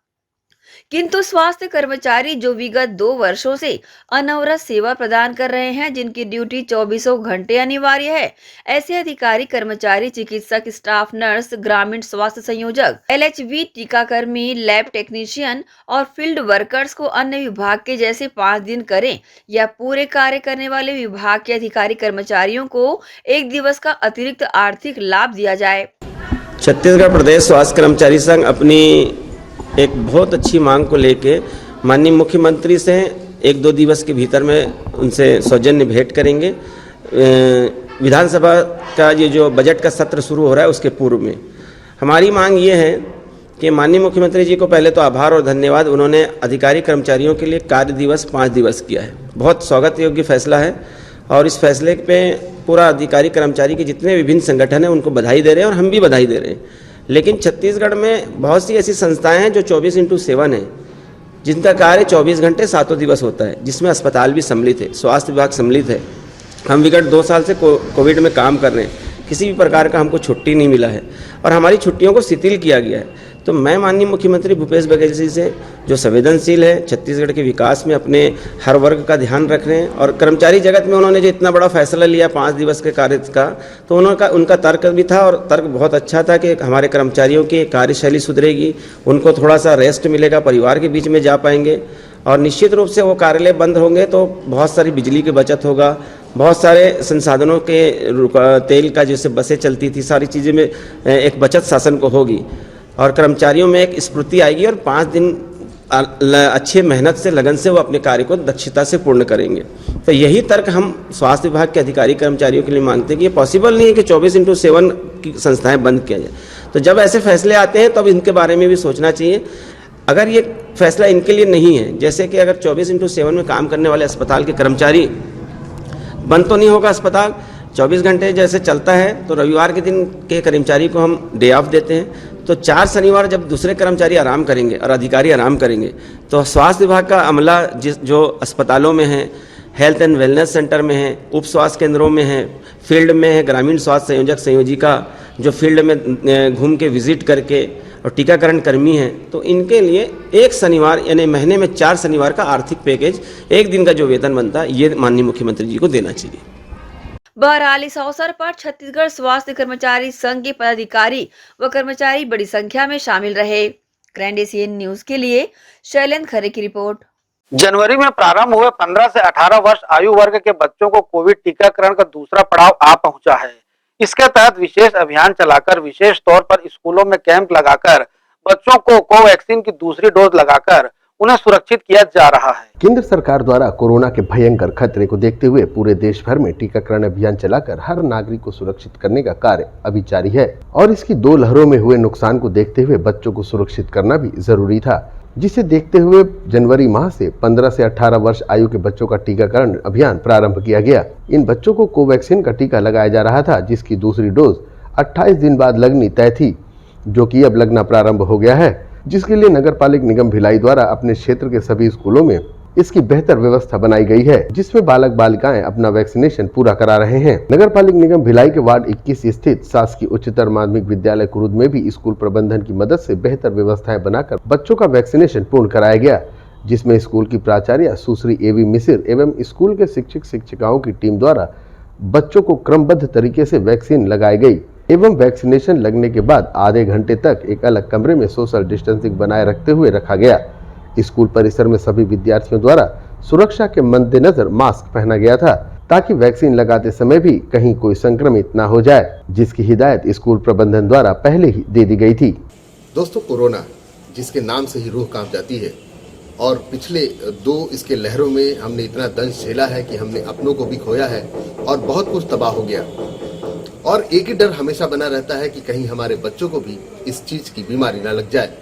किंतु स्वास्थ्य कर्मचारी जो विगत 2 वर्षों से अनवरत सेवा प्रदान कर रहे हैं, जिनकी ड्यूटी 24 घंटे अनिवार्य है, ऐसे अधिकारी कर्मचारी, चिकित्सक, स्टाफ नर्स, ग्रामीण स्वास्थ्य संयोजक, LHV, टीकाकर्मी, लैब टेक्नीशियन और फील्ड वर्कर्स को अन्य विभाग के जैसे 5 दिन करें या पूरे कार्य करने वाले विभाग के अधिकारी कर्मचारियों को 1 दिवस का अतिरिक्त आर्थिक लाभ दिया जाए। छत्तीसगढ़ प्रदेश स्वास्थ्य कर्मचारी संघ अपनी एक बहुत अच्छी मांग को लेके माननीय मुख्यमंत्री से 1-2 दिवस के भीतर में उनसे सौजन्य भेंट करेंगे। विधानसभा का ये जो बजट का सत्र शुरू हो रहा है उसके पूर्व में हमारी मांग ये है कि माननीय मुख्यमंत्री जी को पहले तो आभार और धन्यवाद। उन्होंने अधिकारी कर्मचारियों के लिए कार्य दिवस 5 दिवस किया है, बहुत स्वागत योग्य फैसला है और इस फैसले पे पूरा अधिकारी कर्मचारी के जितने विभिन्न संगठन हैं उनको बधाई दे रहे हैं और हम भी बधाई दे रहे हैं। लेकिन छत्तीसगढ़ में बहुत सी ऐसी संस्थाएं हैं जो 24/7 है, जिनका कार्य 24 घंटे 7 दिवस होता है, जिसमें अस्पताल भी सम्मिलित है, स्वास्थ्य विभाग सम्मिलित है। हम विगत 2 साल से कोविड में काम कर रहे हैं, किसी भी प्रकार का हमको छुट्टी नहीं मिला है और हमारी छुट्टियों को शिथिल किया गया है। तो मैं माननीय मुख्यमंत्री भूपेश बघेल जी से जो संवेदनशील है, छत्तीसगढ़ के विकास में अपने हर वर्ग का ध्यान रख रहे हैं और कर्मचारी जगत में उन्होंने जो इतना बड़ा फैसला लिया 5 दिवस के कार्य का, तो उनका तर्क भी था और तर्क बहुत अच्छा था कि हमारे कर्मचारियों की कार्यशैली सुधरेगी, उनको थोड़ा सा रेस्ट मिलेगा, परिवार के बीच में जा पाएंगे और निश्चित रूप से वो कार्यालय बंद होंगे तो बहुत सारी बिजली की बचत होगा, बहुत सारे संसाधनों के तेल का जैसे बसें चलती थी, सारी चीज़ें में एक बचत शासन को होगी और कर्मचारियों में एक स्फूर्ति आएगी और 5 दिन अच्छे मेहनत से, लगन से वो अपने कार्य को दक्षता से पूर्ण करेंगे। तो यही तर्क हम स्वास्थ्य विभाग के अधिकारी कर्मचारियों के लिए मांगते हैं कि ये पॉसिबल नहीं है कि 24/7 की संस्थाएं बंद किया जाए। तो जब ऐसे फैसले आते हैं तब इनके बारे में भी सोचना चाहिए। अगर ये फैसला इनके लिए नहीं है, जैसे कि अगर 24/7 में काम करने वाले अस्पताल के कर्मचारी, बंद तो नहीं होगा अस्पताल, 24 घंटे जैसे चलता है तो रविवार के दिन के कर्मचारी को हम डे ऑफ देते हैं, तो 4 शनिवार जब दूसरे कर्मचारी आराम करेंगे और अधिकारी आराम करेंगे तो स्वास्थ्य विभाग का अमला जो अस्पतालों में है, हेल्थ एंड वेलनेस सेंटर में है, उप स्वास्थ्य केंद्रों में है, फील्ड में है, ग्रामीण स्वास्थ्य संयोजक संयोजिका जो फील्ड में घूम के विजिट करके और टीकाकरण कर्मी हैं, तो इनके लिए एक शनिवार यानी महीने में 4 शनिवार का आर्थिक पैकेज, एक दिन का जो वेतन बनता है, ये माननीय मुख्यमंत्री जी को देना चाहिए। बहरहाल इस अवसर पर छत्तीसगढ़ स्वास्थ्य कर्मचारी संघ के पदाधिकारी व कर्मचारी बड़ी संख्या में शामिल रहे। ग्रैंड एशियन न्यूज के लिए शैलेंद्र खरे की रिपोर्ट। जनवरी में प्रारंभ हुए 15 से 18 वर्ष आयु वर्ग के बच्चों को कोविड टीकाकरण का दूसरा पड़ाव आ पहुंचा है। इसके तहत विशेष अभियान चलाकर विशेष तौर पर स्कूलों में कैंप लगाकर बच्चों को कोवैक्सीन की दूसरी डोज लगाकर उन्हें सुरक्षित किया जा रहा है। केंद्र सरकार द्वारा कोरोना के भयंकर खतरे को देखते हुए पूरे देश भर में टीकाकरण अभियान चलाकर हर नागरिक को सुरक्षित करने का कार्य अभी जारी है और इसकी 2 लहरों में हुए नुकसान को देखते हुए बच्चों को सुरक्षित करना भी जरूरी था, जिसे देखते हुए जनवरी माह से 15 से 18 वर्ष आयु के बच्चों का टीकाकरण अभियान प्रारंभ किया गया। इन बच्चों को कोवैक्सीन का टीका लगाया जा रहा था, जिसकी दूसरी डोज 28 दिन बाद लगनी तय थी, जो कि अब लगना प्रारंभ हो गया है, जिसके लिए नगर पालिक निगम भिलाई द्वारा अपने क्षेत्र के सभी स्कूलों में इसकी बेहतर व्यवस्था बनाई गई है, जिसमें बालक बालिकाएं अपना वैक्सीनेशन पूरा करा रहे हैं। नगर पालिक निगम भिलाई के वार्ड 21 स्थित शासकीय उच्चतर माध्यमिक विद्यालय कुरुद में भी स्कूल प्रबंधन की मदद से बेहतर व्यवस्थाएं बनाकर बच्चों का वैक्सीनेशन पूर्ण कराया गया, जिसमें स्कूल की प्राचार्य सुश्री एवी मिसिर एवं स्कूल के शिक्षक शिक्षिकाओं की टीम द्वारा बच्चों को क्रमबद्ध तरीके से वैक्सीन लगाई गई एवं वैक्सीनेशन लगने के बाद आधे घंटे तक एक अलग कमरे में सोशल डिस्टेंसिंग बनाए रखते हुए रखा गया। स्कूल परिसर में सभी विद्यार्थियों द्वारा सुरक्षा के मद्देनजर मास्क पहना गया था, ताकि वैक्सीन लगाते समय भी कहीं कोई संक्रमित न हो जाए, जिसकी हिदायत स्कूल प्रबंधन द्वारा पहले ही दे दी गई थी। दोस्तों, कोरोना जिसके नाम से ही रूह कांप जाती है और पिछले 2 इसके लहरों में हमने इतना दंश झेला है कि हमने अपनों को भी खोया है और बहुत कुछ तबाह हो गया, और एक ही डर हमेशा बना रहता है कि कहीं हमारे बच्चों को भी इस चीज की बीमारी न लग जाए।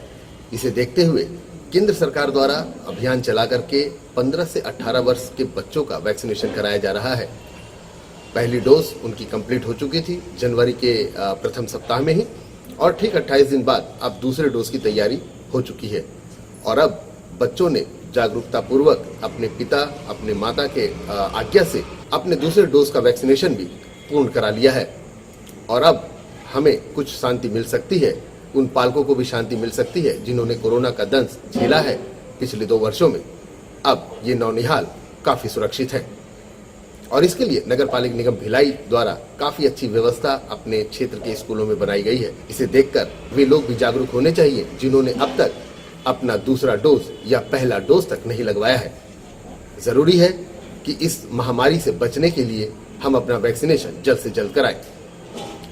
इसे देखते हुए केंद्र सरकार द्वारा अभियान चला करके 15 से 18 वर्ष के बच्चों का वैक्सीनेशन कराया जा रहा है। पहली डोज उनकी कंप्लीट हो चुकी थी जनवरी के प्रथम सप्ताह में ही, और ठीक 28 दिन बाद अब दूसरे डोज की तैयारी हो चुकी है, और अब बच्चों ने जागरूकता पूर्वक अपने पिता अपने माता के आज्ञा से अपने दूसरे डोज का वैक्सीनेशन भी पूर्ण करा लिया है, और अब हमें कुछ शांति मिल सकती है, उन पालकों को भी शांति मिल सकती है जिन्होंने कोरोना का दंश झेला है पिछले 2 वर्षों में। अब ये नौनिहाल काफी सुरक्षित है, और इसके लिए नगर पालिक निगम भिलाई द्वारा काफी अच्छी व्यवस्था अपने क्षेत्र के स्कूलों में बनाई गई है। इसे देखकर वे लोग भी जागरूक होने चाहिए जिन्होंने अब तक अपना दूसरा डोज या पहला डोज तक नहीं लगवाया है। जरूरी है कि इस महामारी से बचने के लिए हम अपना वैक्सीनेशन जल्द से जल्द कराएं।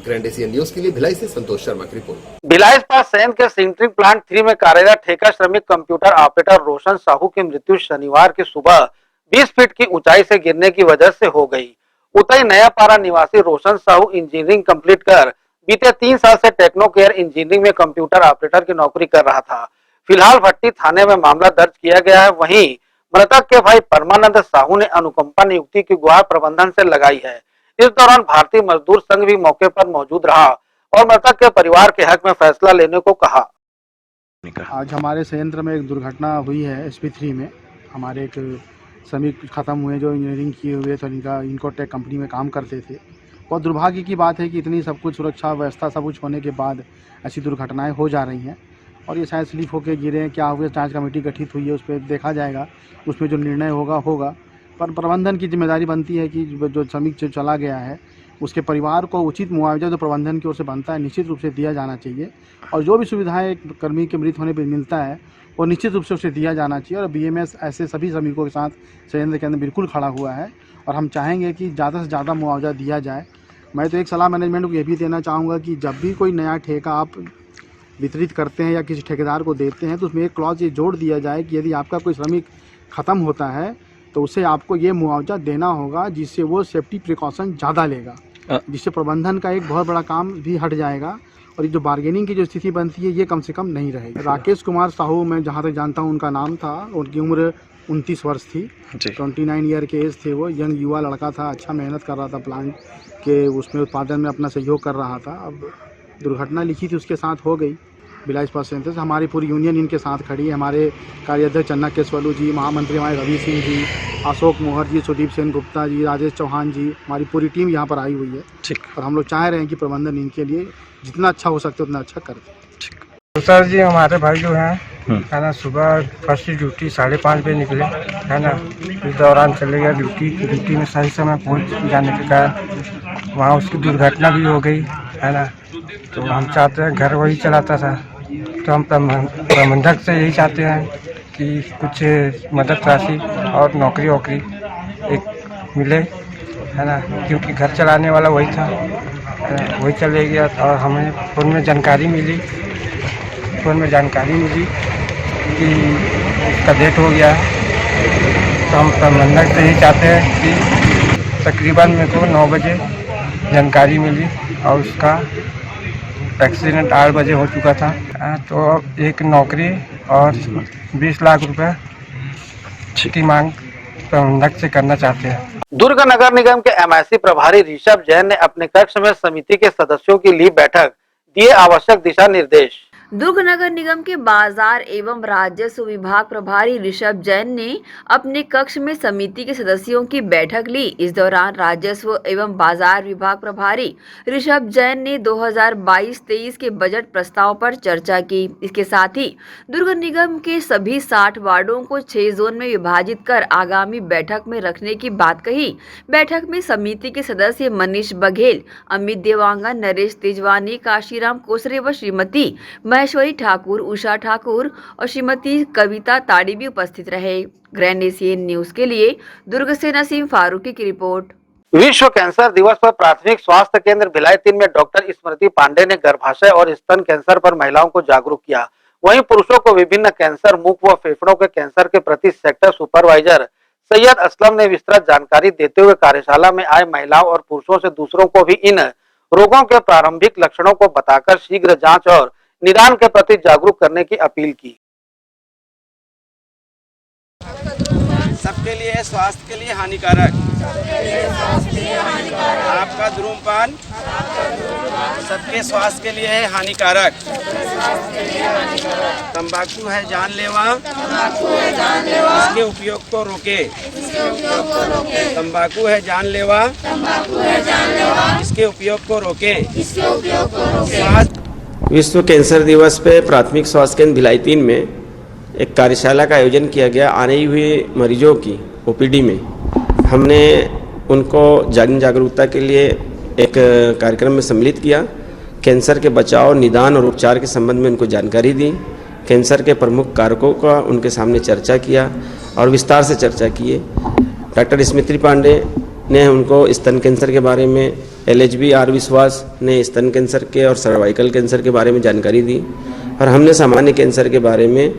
ग्रैंड एशियन न्यूज के लिए भिलाई से संतोष शर्मा की रिपोर्ट। भिलाई इस्पात संयंत्र के सिंटरिंग प्लांट 3 में कार्यरत ठेका श्रमिक कंप्यूटर ऑपरेटर रोशन साहू की मृत्यु शनिवार की सुबह 20 फीट की ऊंचाई से गिरने की वजह से हो गई। उतई नयापारा निवासी रोशन साहू इंजीनियरिंग कंप्लीट कर बीते 3 साल से टेक्नो केयर इंजीनियरिंग में कंप्यूटर ऑपरेटर की नौकरी कर रहा था। फिलहाल भट्टी थाने में मामला दर्ज किया गया है। वहीं मृतक के भाई परमानंद साहू ने अनुकंपा नियुक्ति की गुहार प्रबंधन से लगाई है। इस दौरान भारतीय मजदूर संघ भी मौके पर मौजूद रहा और मृतक के परिवार के हक में फैसला लेने को कहा। आज हमारे संयंत्र में एक दुर्घटना हुई है। SP3 में हमारे एक श्रमिक खत्म हुए जो इंजीनियरिंग किए हुए थे, इनको टेक कंपनी में काम करते थे। बहुत दुर्भाग्य की बात है कि इतनी सब कुछ सुरक्षा व्यवस्था सब कुछ होने के बाद ऐसी दुर्घटनाएं हो जा रही हैं, और ये शायद स्लिप होकर गिरे हैं। क्या हुआ, जांच कमेटी गठित हुई है, उस पर देखा जाएगा, उसमें जो निर्णय होगा। पर प्रबंधन की जिम्मेदारी बनती है कि जो श्रमिक जो चला गया है उसके परिवार को उचित मुआवजा जो प्रबंधन की ओर से बनता है निश्चित रूप से दिया जाना चाहिए, और जो भी सुविधाएं कर्मी के मृत होने पर मिलता है वो निश्चित रूप से उसे दिया जाना चाहिए। और BMS ऐसे सभी श्रमिकों के साथ संयंत्र के अंदर बिल्कुल खड़ा हुआ है, और हम चाहेंगे कि ज़्यादा से ज़्यादा मुआवजा दिया जाए। मैं तो एक सलाह मैनेजमेंट को ये भी देना चाहूँगा कि जब भी कोई नया ठेका आप वितरित करते हैं या किसी ठेकेदार को देते हैं तो उसमें एक क्लॉज ये जोड़ दिया जाए कि यदि आपका कोई श्रमिक ख़त्म होता है तो उसे आपको ये मुआवजा देना होगा, जिससे वो सेफ्टी प्रिकॉशन ज़्यादा लेगा, जिससे प्रबंधन का एक बहुत बड़ा काम भी हट जाएगा, और ये जो बार्गेनिंग की जो स्थिति बनती है ये कम से कम नहीं रहेगी। राकेश कुमार साहू, मैं जहाँ तक जानता हूँ उनका नाम था, उनकी उम्र 29 वर्ष थी, 29 ईयर के एज थे। वो यंग युवा लड़का था, अच्छा मेहनत कर रहा था, प्लांट के उसमें उत्पादन में अपना सहयोग कर रहा था। अब दुर्घटना लिखी थी उसके साथ हो गई। भिलाई इस्पात संयंत्र से हमारी पूरी यूनियन इनके साथ खड़ी है। हमारे कार्याध्यक्ष चन्ना केसवालू जी, महामंत्री हमारे रवि सिंह जी, अशोक मोहर जी, सुदीप सेन गुप्ता जी, राजेश चौहान जी, हमारी पूरी टीम यहाँ पर आई हुई है। और हम लोग चाह रहे हैं कि प्रबंधन इनके लिए जितना अच्छा हो सकता है उतना अच्छा करते हैं। तो सर जी हमारे भाई जो हैं है ना, सुबह फर्स्ट ड्यूटी 5:30 बजे निकले है ना, इस दौरान चले गया ड्यूटी में सही समय पहुंच जाने के कारण वहाँ उसकी दुर्घटना भी हो गई है ना। तो हम चाहते हैं, घर वही चलाता था, तो हम प्रबंधक से यही चाहते हैं कि कुछ मदद राशि और नौकरी वोकरी एक मिले है ना, क्योंकि घर चलाने वाला वही था, वही चले गया। और हमें फ़ोन में जानकारी मिली कि उसका डेथ हो गया। तो हम प्रबंधक से यही चाहते हैं कि तकरीबन मेरे को 9 बजे जानकारी मिली और उसका एक्सीडेंट 8 बजे हो चुका था। तो अब एक नौकरी और 20 लाख रुपए की मांग प्रबंधक से करना चाहते हैं। दुर्ग नगर निगम के MIC प्रभारी ऋषभ जैन ने अपने कक्ष में समिति के सदस्यों की ली बैठक, दिए आवश्यक दिशा निर्देश। दुर्ग नगर निगम के बाजार एवं राजस्व विभाग प्रभारी ऋषभ जैन ने अपने कक्ष में समिति के सदस्यों की बैठक ली। इस दौरान राजस्व एवं बाजार विभाग प्रभारी ऋषभ जैन ने 2022-23 के बजट प्रस्ताव पर चर्चा की। इसके साथ ही दुर्ग निगम के सभी 60 वार्डों को 6 जोन में विभाजित कर आगामी बैठक में रखने की बात कही। बैठक में समिति के सदस्य मनीष बघेल, अमित देवांगन, नरेश तेजवानी, काशीराम कोसरे व श्रीमती महेश्वरी ठाकुर, उषा ठाकुर और श्रीमती कविता ताड़ी भी उपस्थित रहे। ग्रैंड एशियन न्यूज के लिए दुर्ग से नसीम फारूकी की रिपोर्ट। विश्व कैंसर दिवस पर प्राथमिक स्वास्थ्य केंद्र भिलाई 3 में डॉक्टर स्मृति पांडे ने गर्भाशय और स्तन कैंसर पर महिलाओं को जागरूक किया। वहीं पुरुषों को विभिन्न कैंसर, मुख व फेफड़ों के कैंसर के प्रति सेक्टर सुपरवाइजर सैयद असलम ने विस्तृत जानकारी देते हुए कार्यशाला में आए महिलाओं और पुरुषों से दूसरों को भी इन रोगों के प्रारंभिक लक्षणों को बताकर शीघ्र जांच और निदान के प्रति जागरूक करने की अपील की। सबके लिए स्वास्थ्य के लिए हानिकारक आपका धूम्रपान सबके स्वास्थ्य के लिए है हानिकारक। तंबाकू है जानलेवा, इसके उपयोग को रोके। तंबाकू है जानलेवा, इसके उपयोग को रोके। विश्व कैंसर दिवस पे प्राथमिक स्वास्थ्य केंद्र भिलाई 3 में एक कार्यशाला का आयोजन किया गया। आने हुए मरीजों की OPD में हमने उनको जन जागरूकता के लिए एक कार्यक्रम में सम्मिलित किया। कैंसर के बचाव, निदान और उपचार के संबंध में उनको जानकारी दी। कैंसर के प्रमुख कारकों का उनके सामने चर्चा किया और विस्तार से चर्चा किए। डॉक्टर स्मृति पांडे ने उनको स्तन कैंसर के बारे में, LHB आर विश्वास ने स्तन कैंसर के और सर्वाइकल कैंसर के बारे में जानकारी दी और हमने सामान्य कैंसर के बारे में,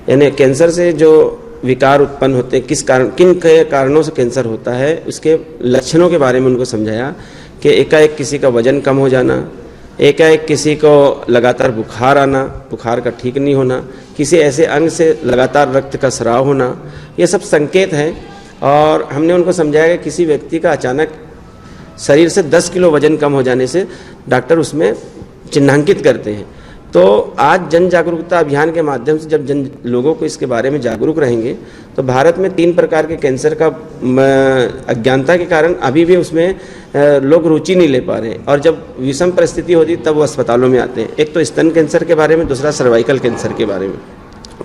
यानी कैंसर से जो विकार उत्पन्न होते हैं, किन कारणों से कैंसर होता है, उसके लक्षणों के बारे में उनको समझाया कि एकाएक किसी का वजन कम हो जाना, एकाएक किसी को लगातार बुखार आना, बुखार का ठीक नहीं होना, किसी ऐसे अंग से लगातार रक्त का स्राव होना, ये सब संकेत हैं। और हमने उनको समझाया कि किसी व्यक्ति का अचानक शरीर से 10 किलो वजन कम हो जाने से डॉक्टर उसमें चिन्हांकित करते हैं। तो आज जन जागरूकता अभियान के माध्यम से जब लोगों को इसके बारे में जागरूक रहेंगे तो भारत में 3 प्रकार के कैंसर का अज्ञानता के कारण अभी भी उसमें लोग रुचि नहीं ले पा रहे हैं और जब विषम परिस्थिति होती तब वो अस्पतालों में आते हैं। एक तो स्तन कैंसर के बारे में, दूसरा सर्वाइकल कैंसर के बारे में।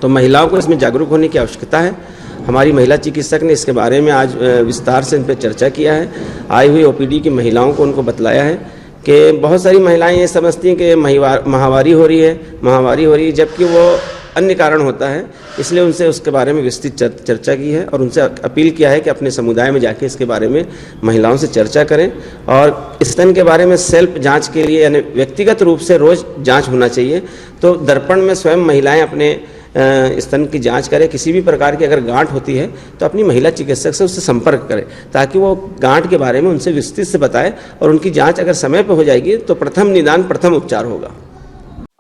तो महिलाओं को इसमें जागरूक होने की आवश्यकता है। हमारी महिला चिकित्सक ने इसके बारे में आज विस्तार से इन पर चर्चा किया है। आई हुई OPD की महिलाओं को उनको बतलाया है कि बहुत सारी महिलाएं ये समझती हैं कि महावारी हो रही है, जबकि वो अन्य कारण होता है। इसलिए उनसे उसके बारे में विस्तृत चर्चा की है और उनसे अपील किया है कि अपने समुदाय में जाके इसके बारे में महिलाओं से चर्चा करें। और स्तन के बारे में सेल्फ जांच के लिए, यानी व्यक्तिगत रूप से रोज़ जांच होना चाहिए। तो दर्पण में स्वयं महिलाएं अपने स्तन की जांच करें। किसी भी प्रकार की अगर गांठ होती है तो अपनी महिला चिकित्सक से उससे संपर्क करें ताकि वो गांठ के बारे में उनसे विस्तृत से बताए और उनकी जांच अगर समय पर हो जाएगी तो प्रथम निदान, प्रथम उपचार होगा।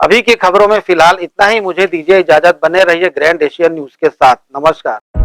अभी की खबरों में फिलहाल इतना ही। मुझे दीजिए इजाजत। बने रहिए ग्रैंड एशियन न्यूज के साथ। नमस्कार।